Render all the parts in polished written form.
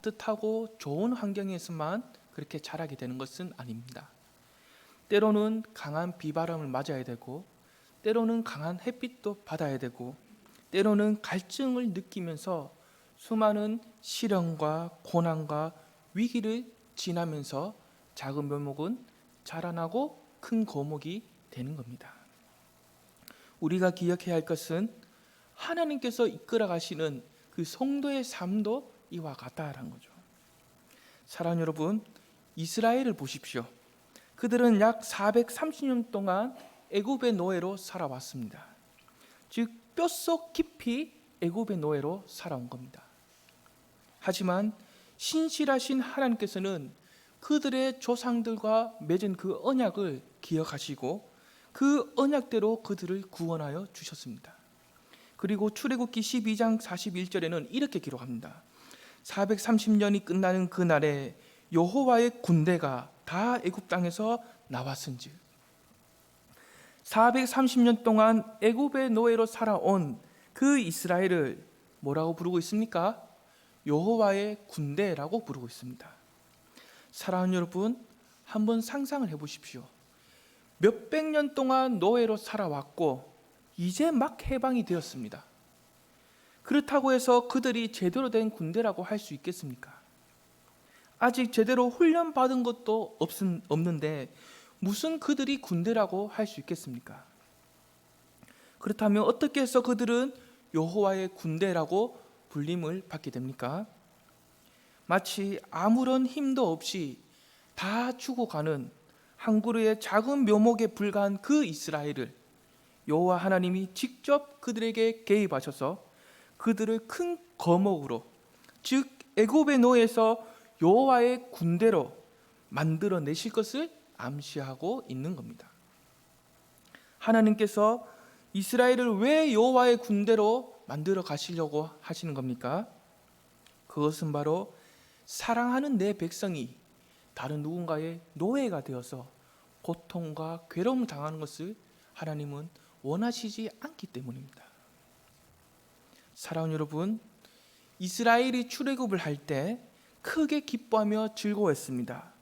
따뜻하고 좋은 환경에서만 그렇게 자라게 되는 것은 아닙니다. 때로는 강한 비바람을 맞아야 되고, 때로는 강한 햇빛도 받아야 되고, 때로는 갈증을 느끼면서 수많은 시련과 고난과 위기를 지나면서 작은 묘목은 자라나고 큰 거목이 되는 겁니다. 우리가 기억해야 할 것은 하나님께서 이끌어 가시는 그 성도의 삶도 이와 같다라는 거죠. 사랑하는 여러분, 이스라엘을 보십시오. 그들은 약 430년 동안 애굽의 노예로 살아왔습니다. 즉 뼛속 깊이 애굽의 노예로 살아온 겁니다. 하지만 신실하신 하나님께서는 그들의 조상들과 맺은 그 언약을 기억하시고 그 언약대로 그들을 구원하여 주셨습니다. 그리고 출애굽기 12장 41절에는 이렇게 기록합니다. 430년이 끝나는 그날에 여호와의 군대가 다 애굽 땅에서 나왔은즉, 430년 동안 애굽의 노예로 살아온 그 이스라엘을 뭐라고 부르고 있습니까? 여호와의 군대라고 부르고 있습니다. 사랑하는 여러분, 한번 상상을 해보십시오. 몇백 년 동안 노예로 살아왔고 이제 막 해방이 되었습니다. 그렇다고 해서 그들이 제대로 된 군대라고 할 수 있겠습니까? 아직 제대로 훈련받은 것도 없는데 무슨 그들이 군대라고 할 수 있겠습니까? 그렇다면 어떻게 해서 그들은 여호와의 군대라고 불림을 받게 됩니까? 마치 아무런 힘도 없이 다 죽어가는 한 그루의 작은 묘목에 불과한 그 이스라엘을 여호와 하나님이 직접 그들에게 개입하셔서 그들을 큰 거목으로, 즉 애굽의 노예에서 여호와의 군대로 만들어내실 것을 암시하고 있는 겁니다. 하나님께서 이스라엘을 왜 여호와의 군대로 만들어 가시려고 하시는 겁니까? 그것은 바로 사랑하는 내 백성이 다른 누군가의 노예가 되어서 고통과 괴로움을 당하는 것을 하나님은 원하시지 않기 때문입니다. 사랑하는 여러분, 이스라엘이 출애굽을 할 때 크게 기뻐하며 즐거워했습니다.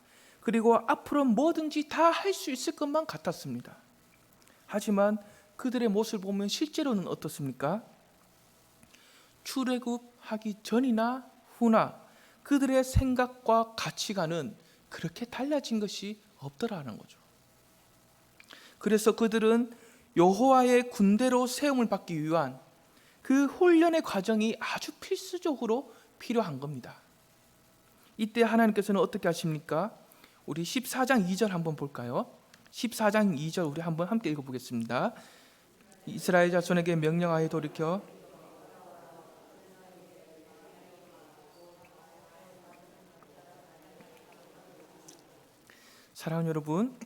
그리고 앞으로 뭐든지 다 할 수 있을 것만 같았습니다. 하지만 그들의 모습을 보면 실제로는 어떻습니까? 출애굽하기 전이나 후나 그들의 생각과 가치관은 그렇게 달라진 것이 없더라는 거죠. 그래서 그들은 여호와의 군대로 세움을 받기 위한 그 훈련의 과정이 아주 필수적으로 필요한 겁니다. 이때 하나님께서는 어떻게 하십니까? 우리 14장 2절 한번 볼까요? 14장 2절 우리 한번 함께 읽어보겠습니다. 이스라엘 자손에게 명령하여 돌이켜 사랑하는 여러분,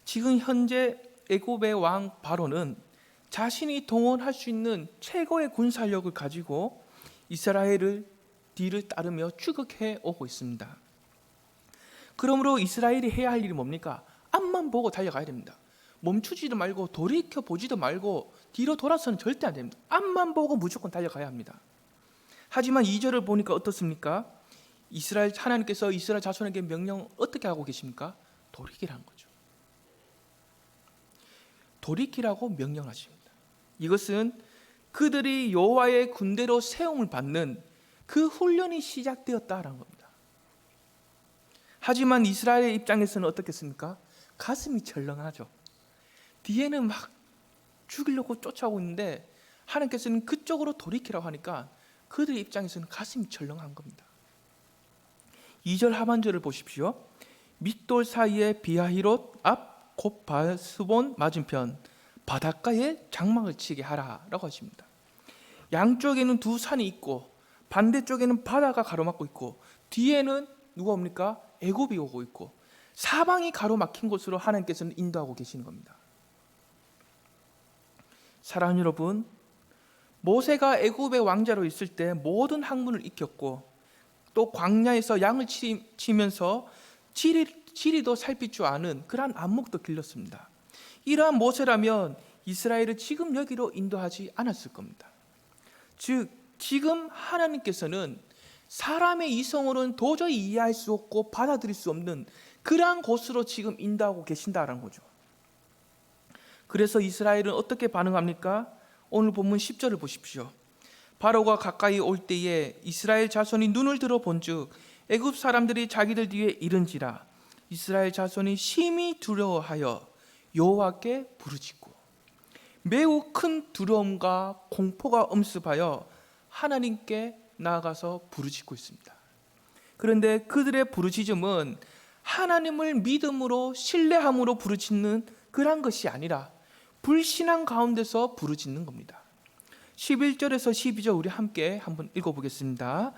지금 현재 애굽의 왕 바로는 자신이 동원할 수 있는 최고의 군사력을 가지고 이스라엘을 뒤를 따르며 추격해 오고 있습니다. 그러므로 이스라엘이 해야 할 일이 뭡니까? 앞만 보고 달려가야 됩니다. 멈추지도 말고 돌이켜 보지도 말고 뒤로 돌아서는 절대 안 됩니다. 앞만 보고 무조건 달려가야 합니다. 하지만 2절을 보니까 어떻습니까? 이스라엘 하나님께서 이스라엘 자손에게 명령 어떻게 하고 계십니까? 돌이키라는 거죠. 돌이키라고 명령하십니다. 이것은 그들이 여호와의 군대로 세움을 받는 그 훈련이 시작되었다라는 겁니다. 하지만 이스라엘의 입장에서는 어떻겠습니까? 가슴이 철렁하죠. 뒤에는 막 죽이려고 쫓아오고 있는데 하나님께서는 그쪽으로 돌이키라고 하니까 그들의 입장에서는 가슴이 철렁한 겁니다. 2절 하반절을 보십시오. 밑돌 사이에 비하히롯 앞 곧 바스본 맞은편 바닷가에 장막을 치게 하라라고 하십니다. 양쪽에는 두 산이 있고 반대쪽에는 바다가 가로막고 있고 뒤에는 누가 옵니까? 애굽이 오고 있고 사방이 가로막힌 곳으로 하나님께서는 인도하고 계시는 겁니다. 사랑하는 여러분, 모세가 애굽의 왕자로 있을 때 모든 학문을 익혔고 또 광야에서 양을 치면서 지리도 살필 줄 아는 그러한 안목도 길렀습니다. 이러한 모세라면 이스라엘을 지금 여기로 인도하지 않았을 겁니다. 즉 지금 하나님께서는 사람의 이성으로는 도저히 이해할 수 없고 받아들일 수 없는 그러한 곳으로 지금 인도하고 계신다라는 거죠. 그래서 이스라엘은 어떻게 반응합니까? 오늘 본문 10절을 보십시오. 바로가 가까이 올 때에 이스라엘 자손이 눈을 들어 본즉 애굽 사람들이 자기들 뒤에 이른지라. 이스라엘 자손이 심히 두려워하여 여호와께 부르짖고, 매우 큰 두려움과 공포가 엄습하여 하나님께 나아가서 부르짖고 있습니다. 그런데 그들의 부르짖음은 하나님을 믿음으로 신뢰함으로 부르짖는 그런 것이 아니라 불신앙 가운데서 부르짖는 겁니다. 11절에서 12절 우리 함께 한번 읽어보겠습니다.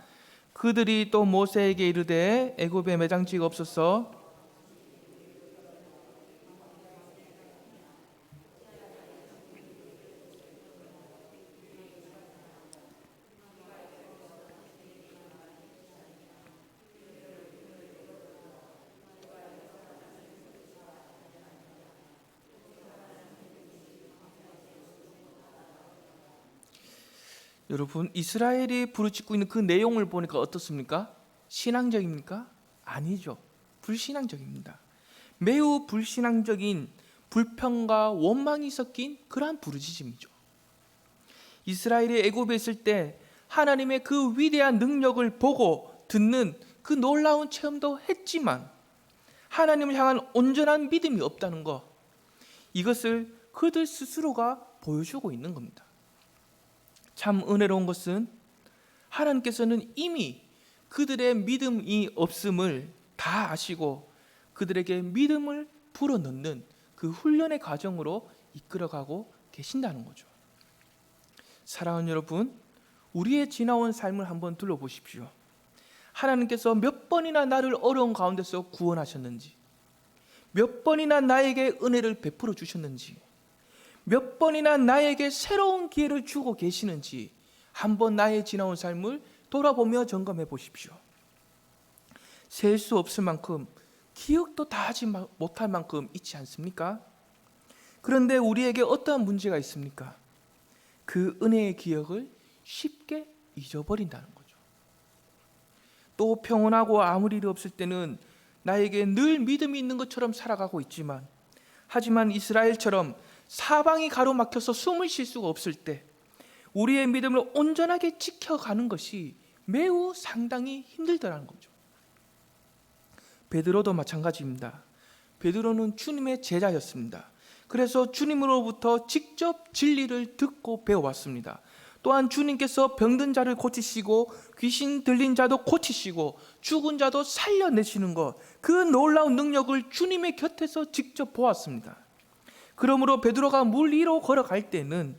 그들이 또 모세에게 이르되 애굽에 매장지가 없어서 여러분, 이스라엘이 부르짖고 있는 그 내용을 보니까 어떻습니까? 신앙적입니까? 아니죠. 불신앙적입니다. 매우 불신앙적인 불평과 원망이 섞인 그러한 부르짖음이죠. 이스라엘이 애굽에 있을 때 하나님의 그 위대한 능력을 보고 듣는 그 놀라운 체험도 했지만 하나님을 향한 온전한 믿음이 없다는 것, 이것을 그들 스스로가 보여주고 있는 겁니다. 참 은혜로운 것은 하나님께서는 이미 그들의 믿음이 없음을 다 아시고 그들에게 믿음을 불어넣는 그 훈련의 과정으로 이끌어가고 계신다는 거죠. 사랑하는 여러분, 우리의 지나온 삶을 한번 둘러보십시오. 하나님께서 몇 번이나 나를 어려운 가운데서 구원하셨는지, 몇 번이나 나에게 은혜를 베풀어 주셨는지, 몇 번이나 나에게 새로운 기회를 주고 계시는지 한번 나의 지나온 삶을 돌아보며 점검해 보십시오. 셀 수 없을 만큼, 기억도 다 하지 못할 만큼 있지 않습니까? 그런데 우리에게 어떠한 문제가 있습니까? 그 은혜의 기억을 쉽게 잊어버린다는 거죠. 또 평온하고 아무 일이 없을 때는 나에게 늘 믿음이 있는 것처럼 살아가고 있지만, 하지만 이스라엘처럼 사방이 가로막혀서 숨을 쉴 수가 없을 때 우리의 믿음을 온전하게 지켜가는 것이 매우 상당히 힘들더라는 거죠. 베드로도 마찬가지입니다. 베드로는 주님의 제자였습니다. 그래서 주님으로부터 직접 진리를 듣고 배워왔습니다. 또한 주님께서 병든 자를 고치시고 귀신 들린 자도 고치시고 죽은 자도 살려내시는 것, 그 놀라운 능력을 주님의 곁에서 직접 보았습니다. 그러므로 베드로가 물 위로 걸어갈 때는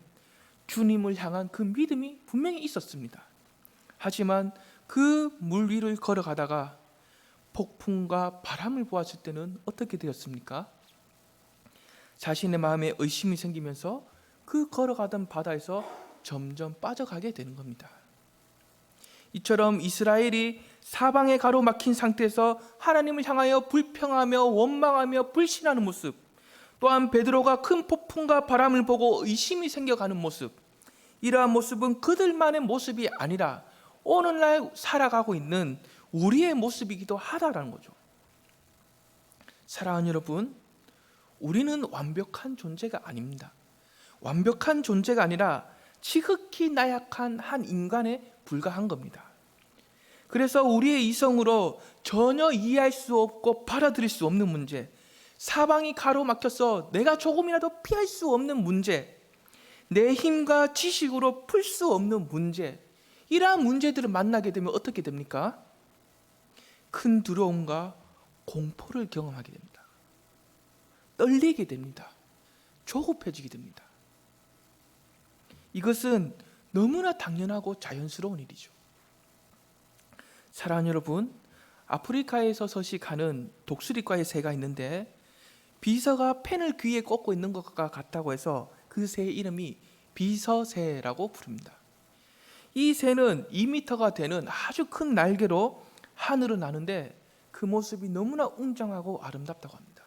주님을 향한 그 믿음이 분명히 있었습니다. 하지만 그 물 위를 걸어가다가 폭풍과 바람을 보았을 때는 어떻게 되었습니까? 자신의 마음에 의심이 생기면서 그 걸어가던 바다에서 점점 빠져가게 되는 겁니다. 이처럼 이스라엘이 사방에 가로막힌 상태에서 하나님을 향하여 불평하며 원망하며 불신하는 모습, 또한 베드로가 큰 폭풍과 바람을 보고 의심이 생겨가는 모습, 이러한 모습은 그들만의 모습이 아니라 오늘날 살아가고 있는 우리의 모습이기도 하다라는 거죠. 사랑하는 여러분, 우리는 완벽한 존재가 아닙니다. 완벽한 존재가 아니라 지극히 나약한 한 인간에 불과한 겁니다. 그래서 우리의 이성으로 전혀 이해할 수 없고 받아들일 수 없는 문제, 사방이 가로막혀서 내가 조금이라도 피할 수 없는 문제, 내 힘과 지식으로 풀 수 없는 문제, 이러한 문제들을 만나게 되면 어떻게 됩니까? 큰 두려움과 공포를 경험하게 됩니다. 떨리게 됩니다. 조급해지게 됩니다. 이것은 너무나 당연하고 자연스러운 일이죠. 사랑하는 여러분, 아프리카에서 서식하는 독수리과의 새가 있는데 비서가 펜을 귀에 꽂고 있는 것과 같다고 해서 그 새의 이름이 비서새라고 부릅니다. 이 새는 2m가 되는 아주 큰 날개로 하늘을 나는데 그 모습이 너무나 웅장하고 아름답다고 합니다.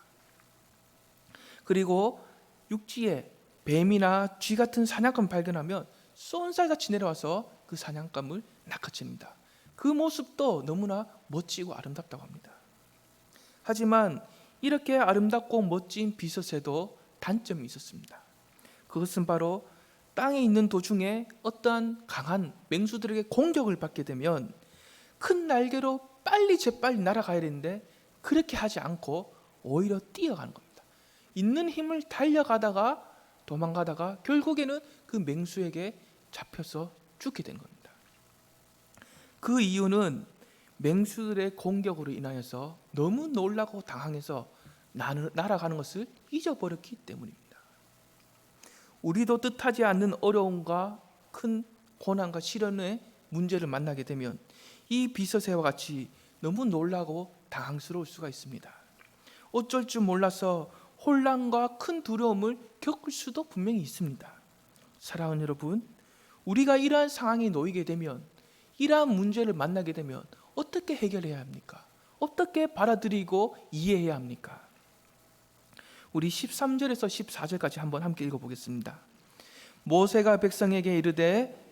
그리고 육지에 뱀이나 쥐 같은 사냥감 발견하면 쏜살같이 내려와서 그 사냥감을 낚아챕니다. 그 모습도 너무나 멋지고 아름답다고 합니다. 하지만 이렇게 아름답고 멋진 비서새도 단점이 있었습니다. 그것은 바로 땅에 있는 도중에 어떠한 강한 맹수들에게 공격을 받게 되면 큰 날개로 빨리 재빨리 날아가야 되는데 그렇게 하지 않고 오히려 뛰어가는 겁니다. 있는 힘을 달려가다가 도망가다가 결국에는 그 맹수에게 잡혀서 죽게 된 겁니다. 그 이유는 맹수들의 공격으로 인하여서 너무 놀라고 당황해서 날아가는 것을 잊어버렸기 때문입니다. 우리도 뜻하지 않는 어려움과 큰 고난과 시련의 문제를 만나게 되면 이 비서새와 같이 너무 놀라고 당황스러울 수가 있습니다. 어쩔 줄 몰라서 혼란과 큰 두려움을 겪을 수도 분명히 있습니다. 사랑하는 여러분, 우리가 이러한 상황에 놓이게 되면, 이러한 문제를 만나게 되면 어떻게 해결해야 합니까? 어떻게 받아들이고 이해해야 합니까? 우리 13절에서 14절까지 한번 함께 읽어보겠습니다. 모세가 백성에게 이르되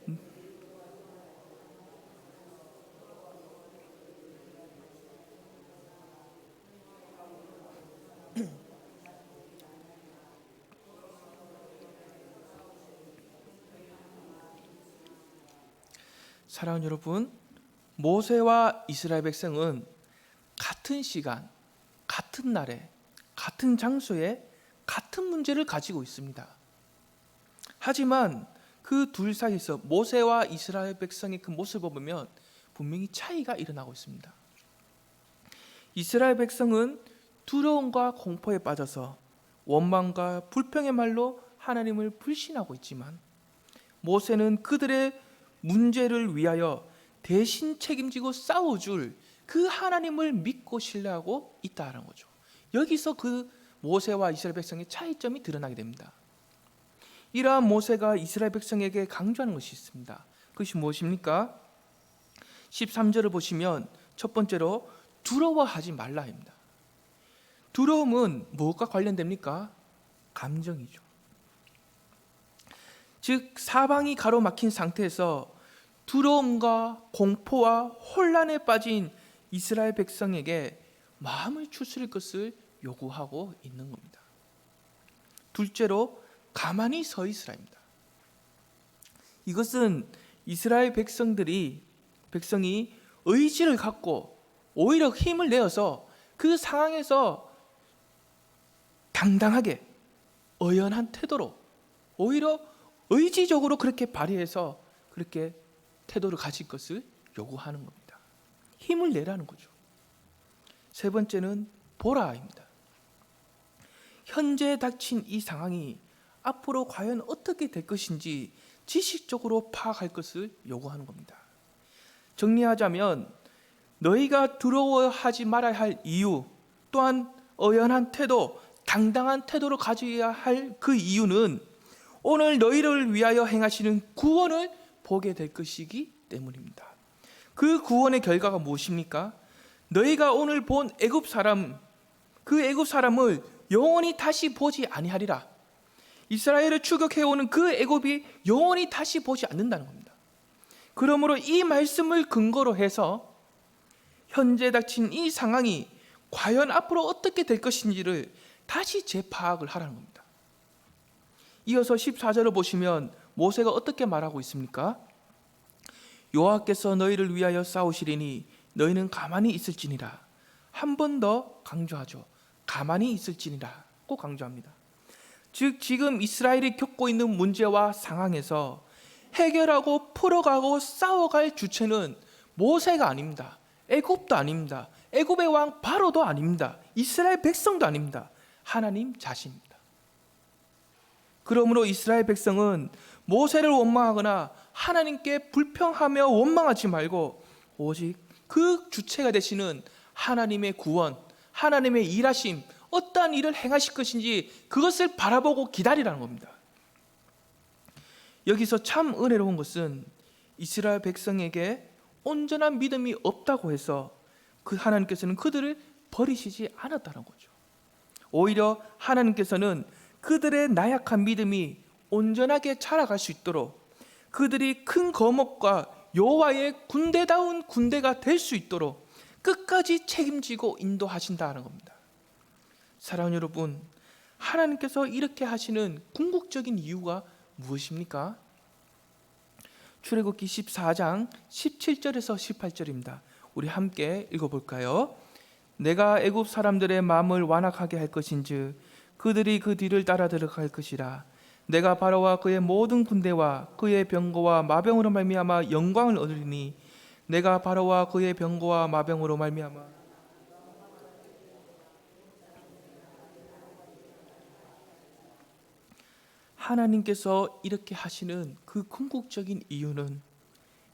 사랑하는 여러분, 모세와 이스라엘 백성은 같은 시간, 같은 날에, 같은 장소에 같은 문제를 가지고 있습니다. 하지만 그 둘 사이에서 모세와 이스라엘 백성의 그 모습을 보면 분명히 차이가 일어나고 있습니다. 이스라엘 백성은 두려움과 공포에 빠져서 원망과 불평의 말로 하나님을 불신하고 있지만, 모세는 그들의 문제를 위하여 대신 책임지고 싸워줄 그 하나님을 믿고 신뢰하고 있다는 거죠. 여기서 그 모세와 이스라엘 백성의 차이점이 드러나게 됩니다. 이러한 모세가 이스라엘 백성에게 강조하는 것이 있습니다. 그것이 무엇입니까? 13절을 보시면 첫 번째로 두려워하지 말라입니다. 두려움은 무엇과 관련됩니까? 감정이죠. 즉 사방이 가로막힌 상태에서 두려움과 공포와 혼란에 빠진 이스라엘 백성에게 마음을 추스릴 것을 요구하고 있는 겁니다. 둘째로 가만히 서 있으라입니다. 이것은 이스라엘 백성이 의지를 갖고 오히려 힘을 내어서 그 상황에서 당당하게 의연한 태도로 오히려 의지적으로 그렇게 발휘해서 그렇게 태도를 가질 것을 요구하는 겁니다. 힘을 내라는 거죠. 세 번째는 보라입니다. 현재 닥친 이 상황이 앞으로 과연 어떻게 될 것인지 지식적으로 파악할 것을 요구하는 겁니다. 정리하자면 너희가 두려워하지 말아야 할 이유, 또한 의연한 태도, 당당한 태도를 가져야 할 그 이유는 오늘 너희를 위하여 행하시는 구원을 보게 될 것이기 때문입니다. 그 구원의 결과가 무엇입니까? 너희가 오늘 본 애굽 사람, 그 애굽 사람을 영원히 다시 보지 아니하리라. 이스라엘을 추격해오는 그 애굽이 영원히 다시 보지 않는다는 겁니다. 그러므로 이 말씀을 근거로 해서 현재 닥친 이 상황이 과연 앞으로 어떻게 될 것인지를 다시 재파악을 하라는 겁니다. 이어서 14절을 보시면 모세가 어떻게 말하고 있습니까? 여호와께서 너희를 위하여 싸우시리니 너희는 가만히 있을지니라. 한 번 더 강조하죠. 가만히 있을지니라 꼭 강조합니다. 즉 지금 이스라엘이 겪고 있는 문제와 상황에서 해결하고 풀어가고 싸워갈 주체는 모세가 아닙니다. 애굽도 아닙니다. 애굽의 왕 바로도 아닙니다. 이스라엘 백성도 아닙니다. 하나님 자신입니다. 그러므로 이스라엘 백성은 모세를 원망하거나 하나님께 불평하며 원망하지 말고 오직 그 주체가 되시는 하나님의 구원, 하나님의 일하심, 어떠한 일을 행하실 것인지 그것을 바라보고 기다리라는 겁니다. 여기서 참 은혜로운 것은 이스라엘 백성에게 온전한 믿음이 없다고 해서 그 하나님께서는 그들을 버리시지 않았다는 거죠. 오히려 하나님께서는 그들의 나약한 믿음이 온전하게 자라갈 수 있도록 그들이 큰 거목과 여호와의 군대다운 군대가 될 수 있도록 끝까지 책임지고 인도하신다는 겁니다. 사랑하는 여러분, 하나님께서 이렇게 하시는 궁극적인 이유가 무엇입니까? 출애굽기 14장 17절에서 18절입니다. 우리 함께 읽어볼까요? 내가 애굽 사람들의 마음을 완악하게 할 것인즉 그들이 그 뒤를 따라 들어갈 것이라. 내가 바로와 그의 모든 군대와 그의 병거와 마병으로 말미암아 영광을 얻으리니 내가 바로와 그의 병거와 마병으로 말미암아 하나님께서 이렇게 하시는 그 궁극적인 이유는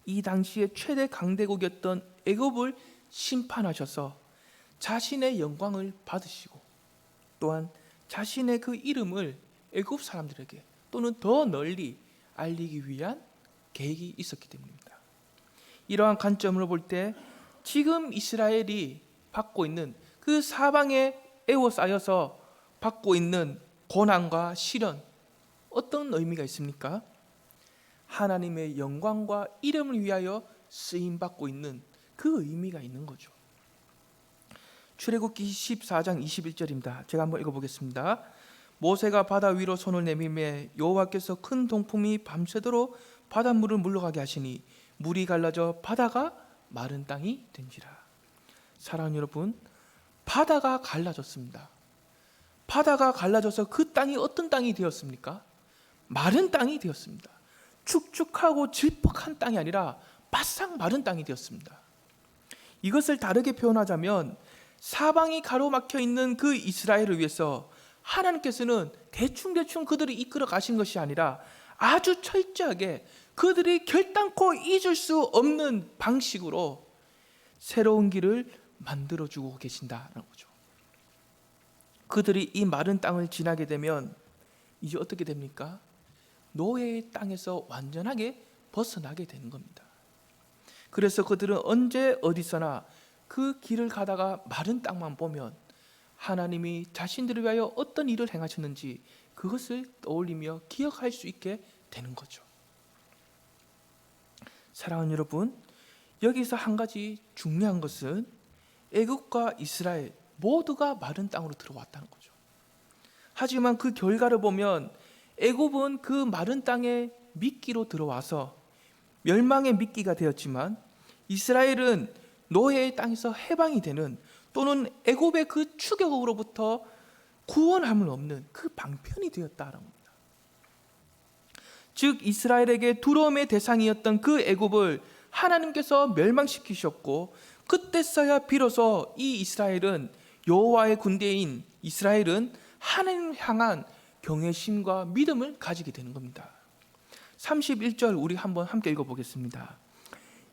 이 당시에 최대 강대국이었던 애굽을 심판하셔서 자신의 영광을 받으시고 또한 자신의 그 이름을 애굽 사람들에게 또는 더 널리 알리기 위한 계획이 있었기 때문입니다. 이러한 관점으로 볼 때 지금 이스라엘이 받고 있는 그 사방에 에워싸여서 받고 있는 고난과 시련, 어떤 의미가 있습니까? 하나님의 영광과 이름을 위하여 쓰임받고 있는 그 의미가 있는 거죠. 출애굽기 14장 21절입니다. 제가 한번 읽어보겠습니다. 모세가 바다 위로 손을 내밀매 여호와께서 큰 동풍이 밤새도록 바닷물을 물러가게 하시니 물이 갈라져 바다가 마른 땅이 된지라. 사랑하는 여러분, 바다가 갈라졌습니다. 바다가 갈라져서 그 땅이 어떤 땅이 되었습니까? 마른 땅이 되었습니다. 축축하고 질퍽한 땅이 아니라 바싹 마른 땅이 되었습니다. 이것을 다르게 표현하자면 사방이 가로막혀 있는 그 이스라엘을 위해서 하나님께서는 대충 그들을 이끌어 가신 것이 아니라 아주 철저하게 그들이 결단코 잊을 수 없는 방식으로 새로운 길을 만들어주고 계신다는 거죠. 그들이 이 마른 땅을 지나게 되면 이제 어떻게 됩니까? 노예의 땅에서 완전하게 벗어나게 되는 겁니다. 그래서 그들은 언제 어디서나 그 길을 가다가 마른 땅만 보면 하나님이 자신들을 위하여 어떤 일을 행하셨는지 그것을 떠올리며 기억할 수 있게 되는 거죠. 사랑하는 여러분, 여기서 한 가지 중요한 것은 애굽과 이스라엘 모두가 마른 땅으로 들어왔다는 거죠. 하지만 그 결과를 보면 애굽은 그 마른 땅에 미끼로 들어와서 멸망의 미끼가 되었지만 이스라엘은 노예의 땅에서 해방이 되는 또는 애굽의 그 추격으로부터 구원함을 얻는 그 방편이 되었다는 겁니다. 즉 이스라엘에게 두려움의 대상이었던 그 애굽을 하나님께서 멸망시키셨고 그때서야 비로소 이 이스라엘은 여호와의 군대인 이스라엘은 하나님을 향한 경외심과 믿음을 가지게 되는 겁니다. 31절 우리 한번 함께 읽어보겠습니다.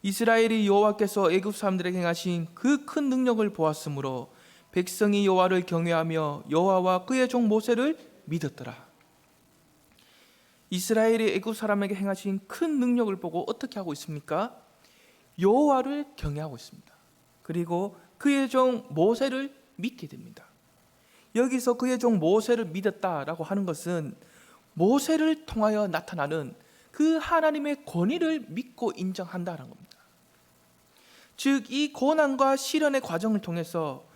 이스라엘이 여호와께서 애굽 사람들에게 행하신 그 큰 능력을 보았으므로 백성이 여호와를 경외하며 여호와와 그의 종 모세를 믿었더라. 이스라엘이 애굽 사람에게 행하신 큰 능력을 보고 어떻게 하고 있습니까? 여호와를 경외하고 있습니다. 그리고 그의 종 모세를 믿게 됩니다. 여기서 그의 종 모세를 믿었다라고 하는 것은 모세를 통하여 나타나는 그 하나님의 권위를 믿고 인정한다는 겁니다. 즉 이 고난과 시련의 과정을 통해서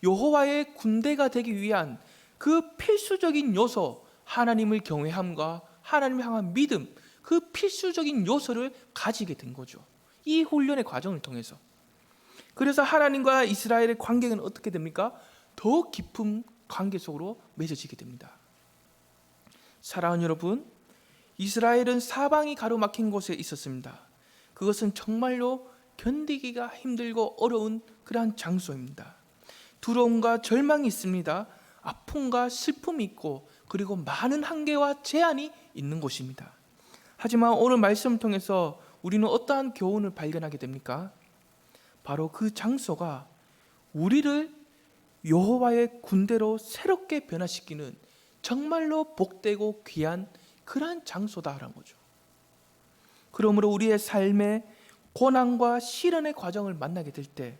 여호와의 군대가 되기 위한 그 필수적인 요소, 하나님을 경외함과 하나님을 향한 믿음, 그 필수적인 요소를 가지게 된 거죠. 이 훈련의 과정을 통해서. 그래서 하나님과 이스라엘의 관계는 어떻게 됩니까? 더 깊은 관계 속으로 맺어지게 됩니다. 사랑하는 여러분, 이스라엘은 사방이 가로막힌 곳에 있었습니다. 그것은 정말로 견디기가 힘들고 어려운 그러한 장소입니다. 두려움과 절망이 있습니다. 아픔과 슬픔이 있고 그리고 많은 한계와 제한이 있는 곳입니다. 하지만 오늘 말씀을 통해서 우리는 어떠한 교훈을 발견하게 됩니까? 바로 그 장소가 우리를 여호와의 군대로 새롭게 변화시키는 정말로 복되고 귀한 그러한 장소다라는 거죠. 그러므로 우리의 삶에 고난과 시련의 과정을 만나게 될 때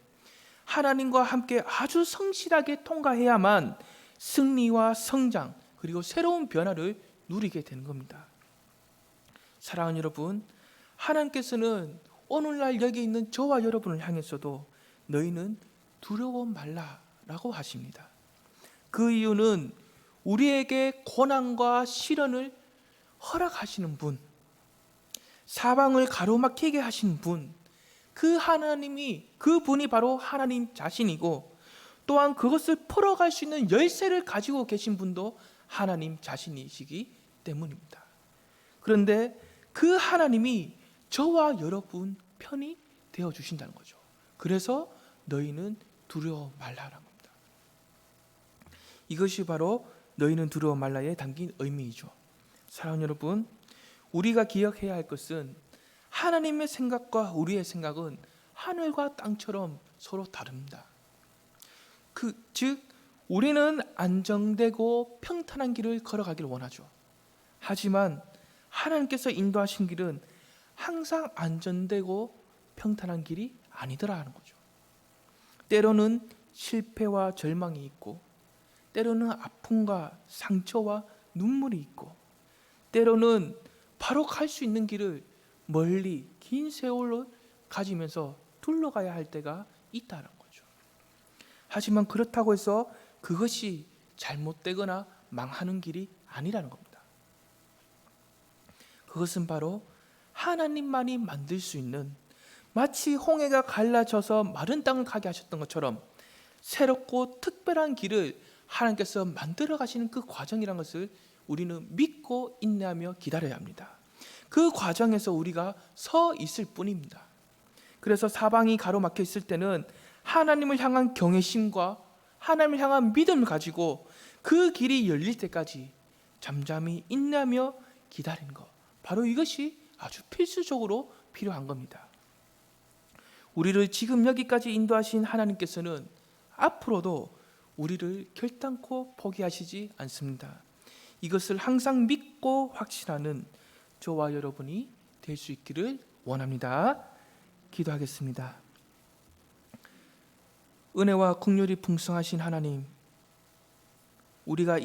하나님과 함께 아주 성실하게 통과해야만 승리와 성장 그리고 새로운 변화를 누리게 되는 겁니다. 사랑하는 여러분, 하나님께서는 오늘날 여기 있는 저와 여러분을 향해서도 너희는 두려워 말라라고 하십니다. 그 이유는 우리에게 고난과 시련을 허락하시는 분, 사방을 가로막히게 하신 분, 그 하나님이, 그 분이 바로 하나님 자신이고, 또한 그것을 풀어갈 수 있는 열쇠를 가지고 계신 분도 하나님 자신이시기 때문입니다. 그런데 그 하나님이 저와 여러분 편이 되어 주신다는 거죠. 그래서 너희는 두려워 말라라는 겁니다. 이것이 바로 너희는 두려워 말라에 담긴 의미이죠. 사랑하는 여러분, 우리가 기억해야 할 것은 하나님의 생각과 우리의 생각은 하늘과 땅처럼 서로 다릅니다. 즉 우리는 안정되고 평탄한 길을 걸어가기를 원하죠. 하지만 하나님께서 인도하신 길은 항상 안전되고 평탄한 길이 아니더라는 거죠. 때로는 실패와 절망이 있고, 때로는 아픔과 상처와 눈물이 있고, 때로는 바로 갈 수 있는 길을 멀리 긴 세월을 가지면서 둘러가야 할 때가 있다는 거죠. 하지만 그렇다고 해서 그것이 잘못되거나 망하는 길이 아니라는 겁니다. 그것은 바로 하나님만이 만들 수 있는, 마치 홍해가 갈라져서 마른 땅을 가게 하셨던 것처럼 새롭고 특별한 길을 하나님께서 만들어 가시는 그 과정이라는 것을 우리는 믿고 인내하며 기다려야 합니다. 그 과정에서 우리가 서 있을 뿐입니다. 그래서 사방이 가로막혀 있을 때는 하나님을 향한 경외심과 하나님을 향한 믿음을 가지고 그 길이 열릴 때까지 잠잠히 인내하며 기다리는 것, 바로 이것이 아주 필수적으로 필요한 겁니다. 우리를 지금 여기까지 인도하신 하나님께서는 앞으로도 우리를 결단코 포기하시지 않습니다. 이것을 항상 믿고 확신하는 저와 여러분이 될 수 있기를 원합니다. 기도하겠습니다. 은혜와 긍휼이 풍성하신 하나님, 우리가